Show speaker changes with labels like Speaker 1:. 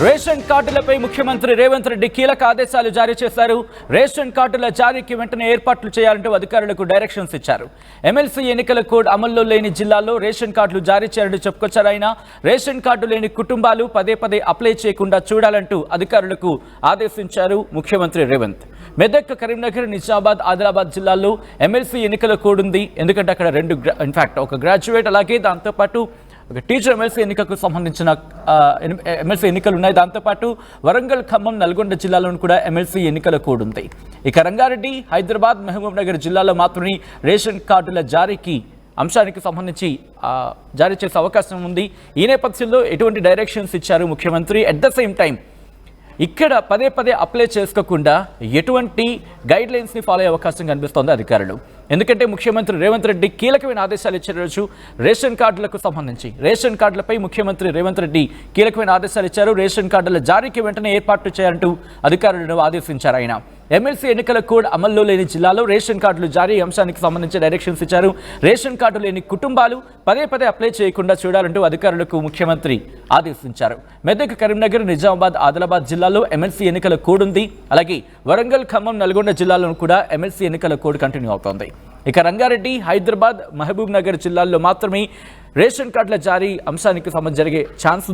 Speaker 1: Ration కార్డులపై ముఖ్యమంత్రి రేవంత్ రెడ్డి కీలక ఆదేశాలు జారీ చేశారు. రేషన్ కార్డుల జారీకి వెంటనే ఏర్పాట్లు చేయాలంటూ అధికారులకు డైరెక్షన్స్ ఇచ్చారు. ఎమ్మెల్సీ ఎన్నికల కోడ్ అమల్లో లేని జిల్లాల్లో రేషన్ కార్డులు జారీ చేయాలంటూ చెప్పుకొచ్చారు. ఆయన రేషన్ కార్డు లేని కుటుంబాలు పదే పదే అప్లై చేయకుండా చూడాలంటూ అధికారులకు ఆదేశించారు ముఖ్యమంత్రి రేవంత్. మెదక్, కరీంనగర్, నిజామాబాద్, ఆదిలాబాద్ జిల్లాల్లో ఎమ్మెల్సీ ఎన్నికల కోడ్ ఉంది. ఎందుకంటే అక్కడ ఒక గ్రాడ్యుయేట్ అలాగే దాంతోపాటు ఒక టీచర్ ఎమ్మెల్సీ ఎన్నికకు సంబంధించిన ఎమ్మెల్సీ ఎన్నికలు ఉన్నాయి. దాంతోపాటు వరంగల్, ఖమ్మం, నల్గొండ జిల్లాలోనూ కూడా ఎమ్మెల్సీ ఎన్నికల కోడ్ ఉంది. ఇక రంగారెడ్డి, హైదరాబాద్, మహబూబ్ నగర్ జిల్లాలో మాత్రమే రేషన్ కార్డుల జారీకి అంశానికి సంబంధించి జారీ చేసే అవకాశం ఉంది. ఈ నేపథ్యంలో ఎటువంటి డైరెక్షన్స్ ఇచ్చారు ముఖ్యమంత్రి? అట్ ద సేమ్ టైం ఇక్కడ పదే పదే అప్లై చేసుకోకుండా ఎటువంటి గైడ్ లైన్స్ని ఫాలో అయ్యే అవకాశం కనిపిస్తోంది అధికారులు. ఎందుకంటే ముఖ్యమంత్రి రేవంత్ రెడ్డి కీలకమైన ఆదేశాలు ఇచ్చిన రోజు రేషన్ కార్డులకు సంబంధించి రేషన్ కార్డులపై ముఖ్యమంత్రి రేవంత్ రెడ్డి కీలకమైన ఆదేశాలు ఇచ్చారు. రేషన్ కార్డుల జారీకి వెంటనే ఏర్పాట్లు చేయాలంటూ అధికారులను ఆదేశించారు. ఆయన ఎమ్మెల్సీ ఎన్నికల కోడ్ అమల్లో లేని జిల్లాలో రేషన్ కార్డులు జారీ అంశానికి సంబంధించి డైరెక్షన్స్ ఇచ్చారు. రేషన్ కార్డు లేని కుటుంబాలు పదే పదే అప్లై చేయకుండా చూడాలంటూ అధికారులకు ముఖ్యమంత్రి ఆదేశించారు. మెదక్, కరీంనగర్, నిజామాబాద్, ఆదిలాబాద్ జిల్లాలో ఎమ్మెల్సీ ఎన్నికల కోడ్ ఉంది. అలాగే వరంగల్, ఖమ్మం, నల్గొండ జిల్లాలో కూడా ఎమ్మెల్సీ ఎన్నికల కోడ్ కంటిన్యూ అవుతోంది. ఇక రంగారెడ్డి, హైదరాబాద్, మహబూబ్ నగర్ జిల్లాల్లో మాత్రమే రేషన్ కార్డుల జారీ అంశానికి సంబంధించి జరిగే ఛాన్స్